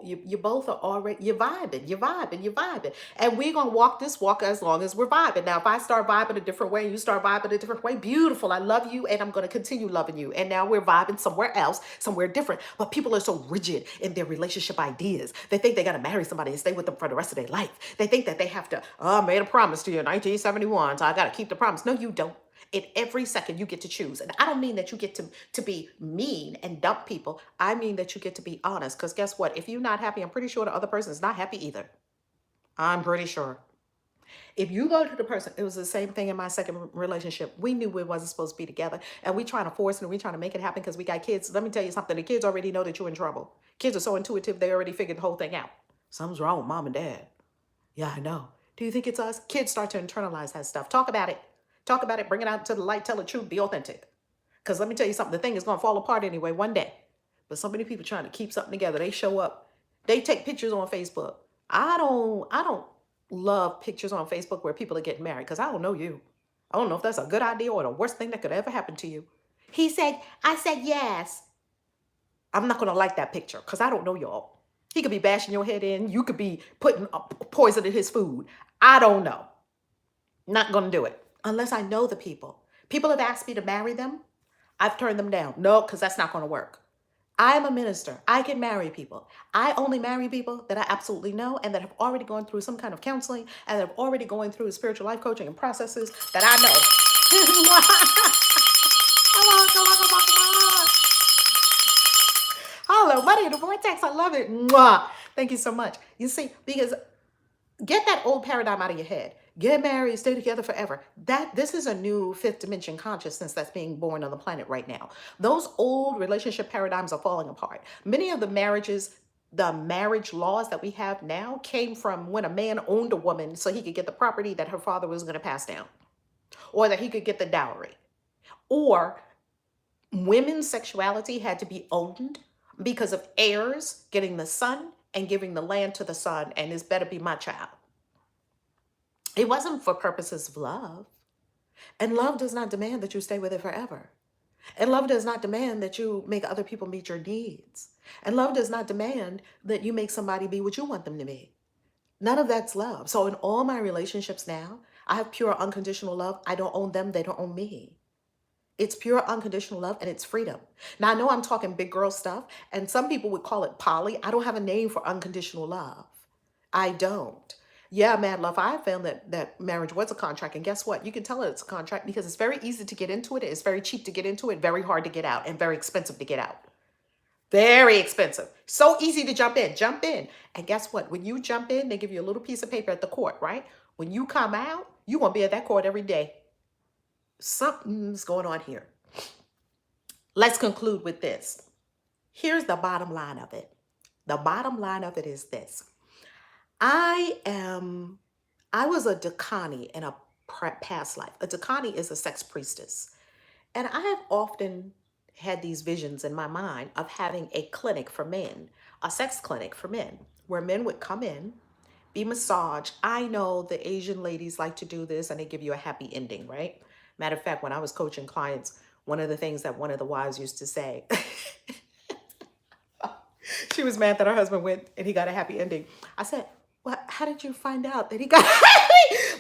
you both are already, you're vibing. And we're going to walk this walk as long as we're vibing. Now, if I start vibing a different way, you start vibing a different way, beautiful. I love you and I'm going to continue loving you. And now we're vibing somewhere else, somewhere different. But people are so rigid in their relationship ideas. They think they got to marry somebody and stay with them for the rest of their life. They think that they have to, oh, I made a promise to you in 1971, so I got to keep the promise. No, you don't. In every second you get to choose. And I don't mean that you get to be mean and dump people. I mean that you get to be honest. Because guess what? If you're not happy, I'm pretty sure the other person is not happy either. I'm pretty sure. If you go to the person, it was the same thing in my second relationship. We knew we wasn't supposed to be together. And we trying to force it and we trying to make it happen because we got kids. Let me tell you something. The kids already know that you're in trouble. Kids are so intuitive. They already figured the whole thing out. Something's wrong with mom and dad. Yeah, I know. Do you think it's us? Kids start to internalize that stuff. Talk about it. Talk about it, bring it out to the light, tell the truth, be authentic. Because let me tell you something, the thing is going to fall apart anyway one day. But so many people trying to keep something together, they show up, they take pictures on Facebook. I don't love pictures on Facebook where people are getting married because I don't know you. I don't know if that's a good idea or the worst thing that could ever happen to you. I said yes. I'm not going to like that picture because I don't know y'all. He could be bashing your head in. You could be putting poison in his food. I don't know. Not going to do it. Unless I know the people. People have asked me to marry them. I've turned them down. No, because that's not going to work. I'm a minister. I can marry people. I only marry people that I absolutely know and that have already gone through some kind of counseling and that have already going through spiritual life coaching and processes that I know. Hello, Money in the Vortex. I love it. Mwah. Thank you so much. You see, because get that old paradigm out of your head. Get married, stay together forever. This is a new fifth dimension consciousness that's being born on the planet right now. Those old relationship paradigms are falling apart. Many of the marriage laws that we have now came from when a man owned a woman so he could get the property that her father was going to pass down, or that he could get the dowry, or women's sexuality had to be owned because of heirs getting the son and giving the land to the son, and this better be my child. It wasn't for purposes of love. And love does not demand that you stay with it forever. And love does not demand that you make other people meet your needs. And love does not demand that you make somebody be what you want them to be. None of that's love. So in all my relationships now, I have pure unconditional love. I don't own them, they don't own me. It's pure unconditional love and it's freedom. Now I know I'm talking big girl stuff, and some people would call it poly. I don't have a name for unconditional love. I don't. Yeah, man, love. I found that marriage was a contract, and guess what? You can tell it's a contract because it's very easy to get into it. It's very cheap to get into it, very hard to get out, and very expensive to get out. Very expensive. So easy to jump in. Jump in. And guess what? When you jump in, they give you a little piece of paper at the court, right? When you come out, you won't be at that court every day. Something's going on here. Let's conclude with this. Here's the bottom line of it. The bottom line of it is this. I was a Dakani in a past life. A Dakani is a sex priestess. And I have often had these visions in my mind of having a clinic for men, a sex clinic for men, where men would come in, be massaged. I know the Asian ladies like to do this and they give you a happy ending, right? Matter of fact, when I was coaching clients, one of the things that one of the wives used to say, she was mad that her husband went and he got a happy ending. I said, well, how did you find out that he got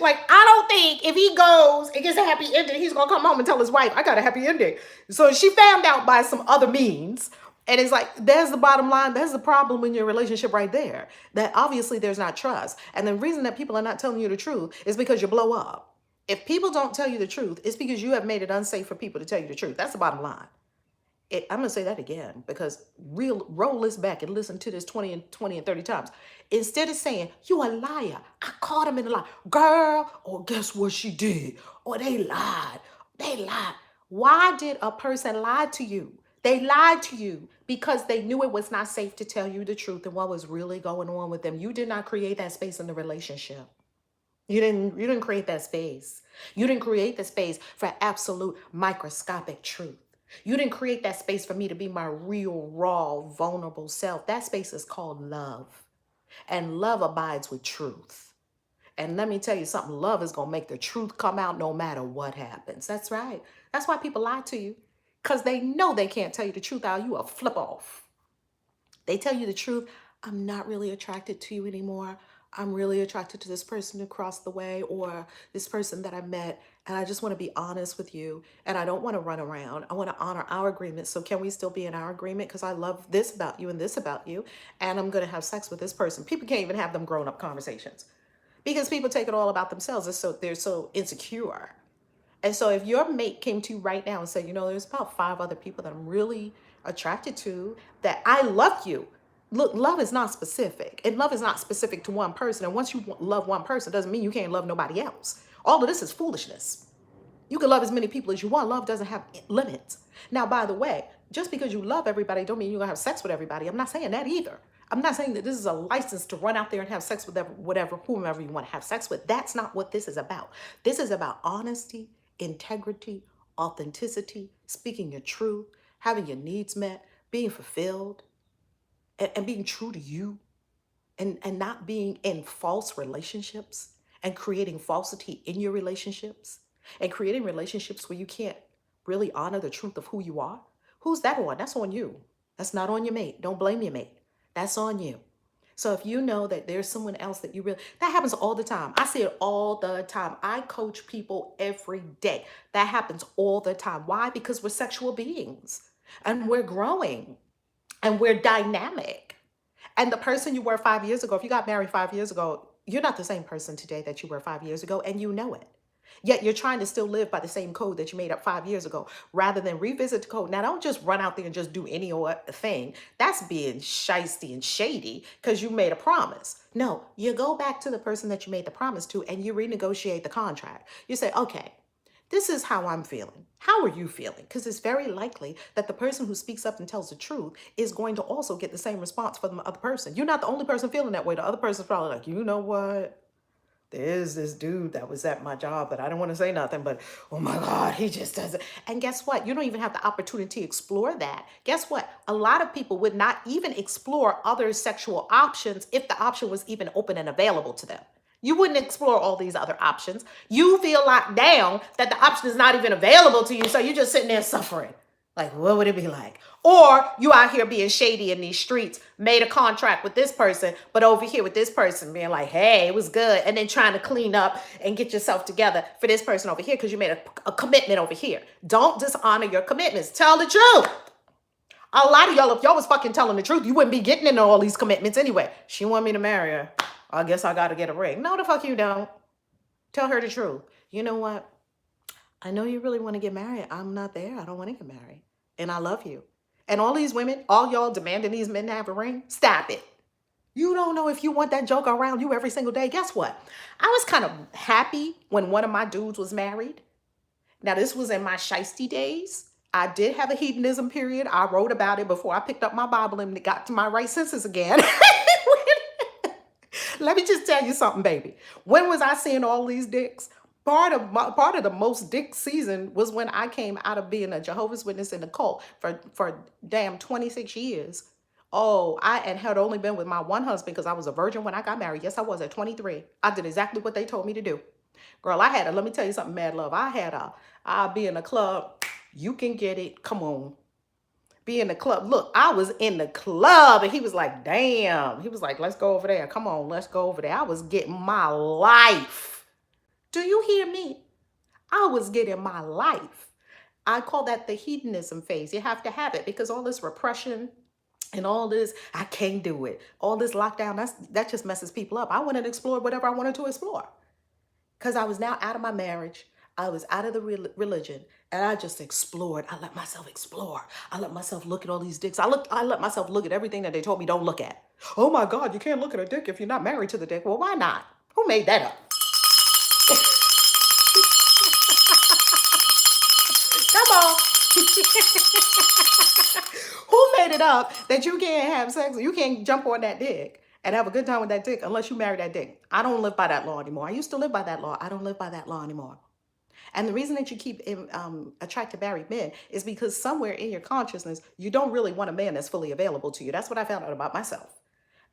like, I don't think if he goes and gets a happy ending, he's going to come home and tell his wife, I got a happy ending. So she found out by some other means. And it's like, there's the bottom line. There's the problem in your relationship right there. That obviously there's not trust. And the reason that people are not telling you the truth is because you blow up. If people don't tell you the truth, it's because you have made it unsafe for people to tell you the truth. That's the bottom line. I'm going to say that again because roll this back and listen to this 20 and 30 times. Instead of saying, you a liar, I caught him in a lie. Girl, or guess what she did? Or they lied. They lied. Why did a person lie to you? They lied to you because they knew it was not safe to tell you the truth and what was really going on with them. You did not create that space in the relationship. You didn't create that space. You didn't create the space for absolute microscopic truth. You didn't create that space for me to be my real, raw, vulnerable self. That space is called love. And love abides with truth. And let me tell you something, love is going to make the truth come out no matter what happens. That's right. That's why people lie to you. Because they know they can't tell you the truth out. You a flip off. They tell you the truth. I'm not really attracted to you anymore. I'm really attracted to this person across the way or this person that I met. And I just want to be honest with you. And I don't want to run around. I want to honor our agreement. So can we still be in our agreement? Because I love this about you and this about you. And I'm going to have sex with this person. People can't even have them grown up conversations because people take it all about themselves. They're so insecure. And so if your mate came to you right now and said, you know, there's about 5 other people that I'm really attracted to, that I love you. Look, love is not specific. And love is not specific to one person. And once you love one person, doesn't mean you can't love nobody else. All of this is foolishness. You can love as many people as you want. Love doesn't have limits. Now, by the way, just because you love everybody don't mean you're going to have sex with everybody. I'm not saying that either. I'm not saying that this is a license to run out there and have sex with whomever you want to have sex with. That's not what this is about. This is about honesty, integrity, authenticity, speaking your truth, having your needs met, being fulfilled, and being true to you, and not being in false relationships and creating falsity in your relationships and creating relationships where you can't really honor the truth of who you are. Who's that on? That's on you. That's not on your mate. Don't blame your mate. That's on you. So if you know that there's someone else that you really, that happens all the time. I see it all the time. I coach people every day. That happens all the time. Why? Because we're sexual beings and we're growing and we're dynamic. And the person you were 5 years ago, if you got married 5 years ago, you're not the same person today that you were 5 years ago, and you know it. Yet you're trying to still live by the same code that you made up 5 years ago, rather than revisit the code. Now, don't just run out there and just do any old thing. That's being shisty and shady because you made a promise. No, you go back to the person that you made the promise to and you renegotiate the contract. You say, okay, this is how I'm feeling. How are you feeling? Because it's very likely that the person who speaks up and tells the truth is going to also get the same response from the other person. You're not the only person feeling that way. The other person's probably like, you know what? There's this dude that was at my job, but I don't want to say nothing, but oh my God, he just doesn't. And guess what? You don't even have the opportunity to explore that. Guess what? A lot of people would not even explore other sexual options if the option was even open and available to them. You wouldn't explore all these other options. You feel locked down that the option is not even available to you, so you're just sitting there suffering. Like, what would it be like? Or you out here being shady in these streets, made a contract with this person, but over here with this person being like, hey, it was good. And then trying to clean up and get yourself together for this person over here because you made a commitment over here. Don't dishonor your commitments. Tell the truth. A lot of y'all, if y'all was fucking telling the truth, you wouldn't be getting into all these commitments anyway. She want me to marry her. I guess I got to get a ring. No, the fuck you don't. Tell her the truth. You know what? I know you really want to get married. I'm not there. I don't want to get married. And I love you. And all these women, all y'all demanding these men to have a ring, stop it. You don't know if you want that joker around you every single day. Guess what? I was kind of happy when one of my dudes was married. Now, this was in my shiesty days. I did have a hedonism period. I wrote about it before I picked up my Bible and got to my right senses again. Let me just tell you something, baby. When was I seeing all these dicks? Part of the most dick season was when I came out of being a Jehovah's Witness in the cult for damn 26 years. Oh, I had only been with my one husband because I was a virgin when I got married. Yes, I was at 23. I did exactly what they told me to do. Girl, let me tell you something, mad love. I'll be in a club. You can get it. Come on. Be in the club. Look, I was in the club and he was like, damn. He was like, let's go over there. Come on, let's go over there. I was getting my life. Do you hear me? I was getting my life. I call that the hedonism phase. You have to have it because all this repression and all this, I can't do it. All this lockdown, that just messes people up. I wanted to explore whatever I wanted to explore because I was now out of my marriage. I was out of the religion and I just explored. I let myself explore. I let myself look at all these dicks. I let myself look at everything that they told me don't look at. Oh my God, you can't look at a dick if you're not married to the dick. Well, why not? Who made that up? Come on. Who made it up that you can't have sex? You can't jump on that dick and have a good time with that dick unless you marry that dick. I don't live by that law anymore. I used to live by that law. I don't live by that law anymore. And the reason that you keep attracted married men is because somewhere in your consciousness, you don't really want a man that's fully available to you. That's what I found out about myself.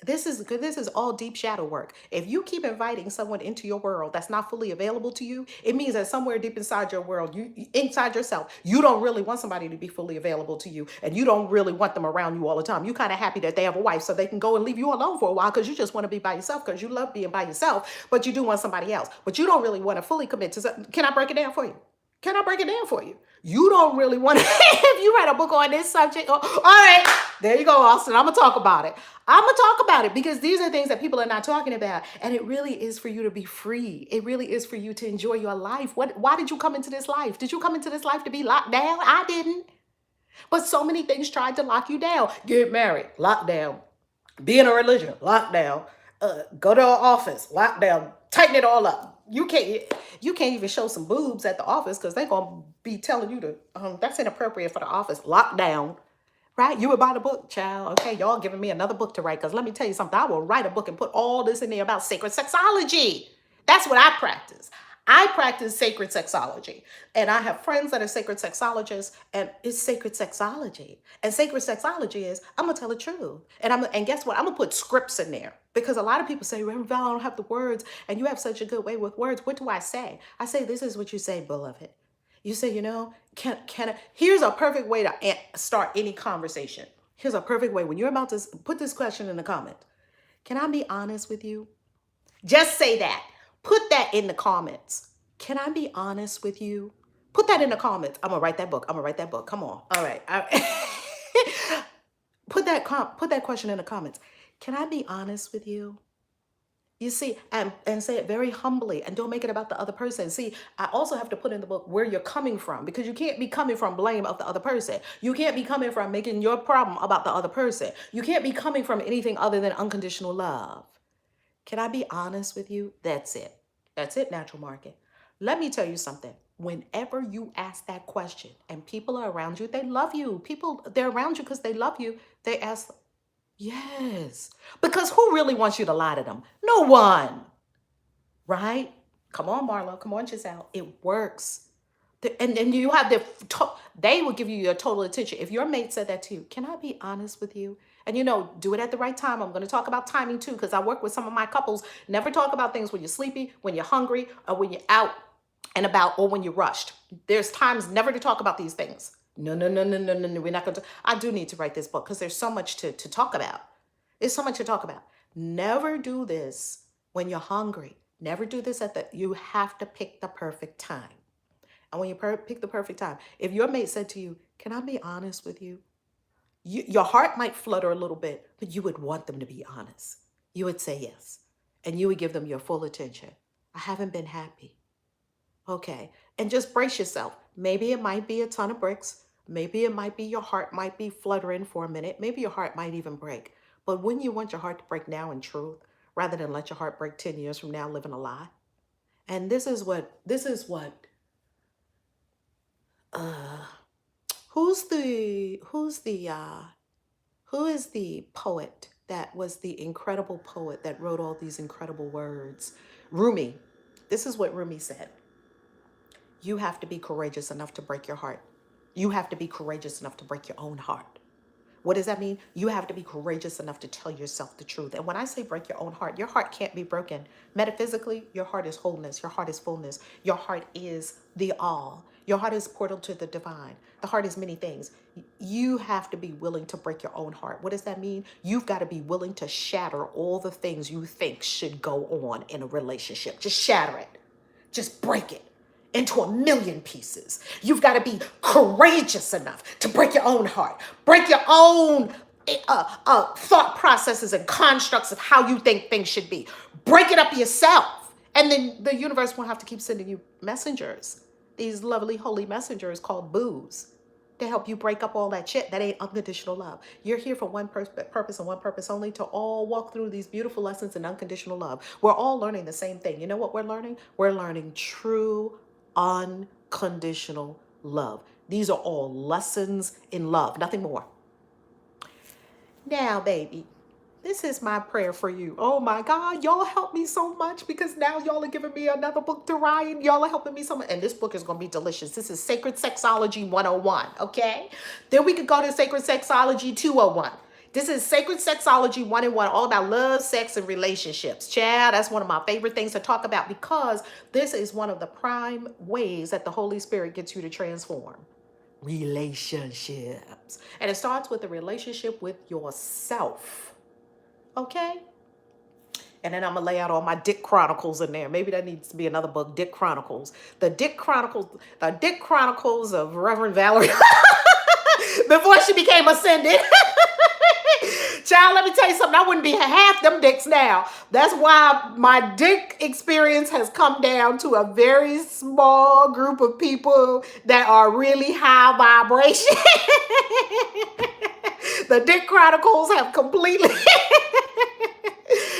This is all deep shadow work. If you keep inviting someone into your world that's not fully available to you, it means that somewhere deep inside your world, inside yourself, you don't really want somebody to be fully available to you, and you don't really want them around you all the time. You're kind of happy that they have a wife so they can go and leave you alone for a while because you just want to be by yourself because you love being by yourself, but you do want somebody else. But you don't really want to fully commit to something. Can I break it down for you? Can I break it down for you? You don't really want to, if you write a book on this subject, all right, there you go, Austin. I'm going to talk about it. I'm going to talk about it because these are things that people are not talking about. And it really is for you to be free. It really is for you to enjoy your life. Why did you come into this life? Did you come into this life to be locked down? I didn't. But so many things tried to lock you down. Get married, locked down. Be in a religion, locked down. Go to an office, locked down. Tighten it all up. You can't even show some boobs at the office because they're going to be telling you to, that's inappropriate for the office. Locked down. Right? You would buy the book, child. Okay, y'all giving me another book to write because let me tell you something. I will write a book and put all this in there about sacred sexology. That's what I practice. I practice sacred sexology. And I have friends that are sacred sexologists, and it's sacred sexology. And sacred sexology is, I'm going to tell the truth. And guess what? I'm going to put scripts in there. Because a lot of people say, Reverend Val, I don't have the words, and you have such a good way with words. What do I say? I say, this is what you say, beloved. You say, can I, here's a perfect way to start any conversation. Here's a perfect way. When you're about to put this question in the comment, can I be honest with you? Just say that. Put that in the comments. Can I be honest with you? Put that in the comments. I'm going to write that book. Come on. All right. Put that question in the comments. Can I be honest with you? You see, and say it very humbly and don't make it about the other person. See, I also have to put in the book where you're coming from because you can't be coming from blame of the other person. You can't be coming from making your problem about the other person. You can't be coming from anything other than unconditional love. Can I be honest with you? That's it. That's it, natural market. Let me tell you something. Whenever you ask that question and people are around you, they love you. They're around you because they love you. They ask, yes. Because who really wants you to lie to them? No one. Right? Come on, Marlo. Come on, Giselle. It works. And then you have they will give you your total attention. If your mate said that to you, can I be honest with you? And do it at the right time. I'm going to talk about timing too, because I work with some of my couples. Never talk about things when you're sleepy, when you're hungry, or when you're out and about, or when you're rushed. There's times never to talk about these things. No, no, no, no, no, no, no. We're not going to. I do need to write this book because there's so much to talk about. There's so much to talk about. Never do this when you're hungry. Never do this you have to pick the perfect time. And when you pick the perfect time, if your mate said to you, can I be honest with you? Your heart might flutter a little bit, but you would want them to be honest. You would say yes. And you would give them your full attention. I haven't been happy. Okay. And just brace yourself. Maybe it might be a ton of bricks. Maybe it might be your heart might be fluttering for a minute. Maybe your heart might even break. But wouldn't you want your heart to break now in truth rather than let your heart break 10 years from now living a lie? And uh who is the poet that was the incredible poet that wrote all these incredible words? Rumi. This is what Rumi said. You have to be courageous enough to break your heart. You have to be courageous enough to break your own heart. What does that mean? You have to be courageous enough to tell yourself the truth. And when I say break your heart can't be broken. Metaphysically, your heart is wholeness. Your heart is fullness. Your heart is the all. Your heart is portal to the divine. The heart is many things. You have to be willing to break your own heart. What does that mean? You've got to be willing to shatter all the things you think should go on in a relationship. Just shatter it. Just break it into a million pieces. You've got to be courageous enough to break your own heart, break your own thought processes and constructs of how you think things should be. Break it up yourself. And then the universe won't have to keep sending you messengers, these lovely, holy messengers called boos, to help you break up all that shit that ain't unconditional love. You're here for one purpose and one purpose only, to all walk through these beautiful lessons in unconditional love. We're all learning the same thing. You know what we're learning? We're learning true unconditional love. These are all lessons in love, nothing more. Now, baby, this is my prayer for you. Oh my God, y'all help me so much because now y'all are giving me another book to write. Y'all are helping me so much. And this book is going to be delicious. This is Sacred Sexology 101, okay? Then we could go to Sacred Sexology 201. This is Sacred Sexology 101, all about love, sex, and relationships. Child, that's one of my favorite things to talk about because this is one of the prime ways that the Holy Spirit gets you to transform. Relationships. And it starts with a relationship with yourself. Okay? And then I'm going to lay out all my Dick Chronicles in there. Maybe that needs to be another book, Dick Chronicles. The Dick Chronicles of Reverend Valerie before she became ascended. Child, let me tell you something. I wouldn't be half them dicks now. That's why my dick experience has come down to a very small group of people that are really high vibration. The Dick Chronicles have completely...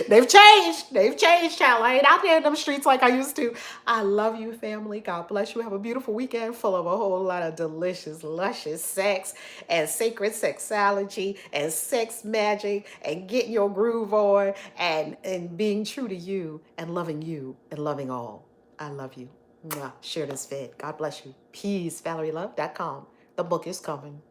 They've changed, child. I ain't out there in them streets like I used to. I love you, family. God bless you. Have a beautiful weekend full of a whole lot of delicious, luscious sex and sacred sexology and sex magic and getting your groove on and being true to you and loving all. I love you. Mwah. Share this vid. God bless you. Peace. ValerieLove.com. The book is coming.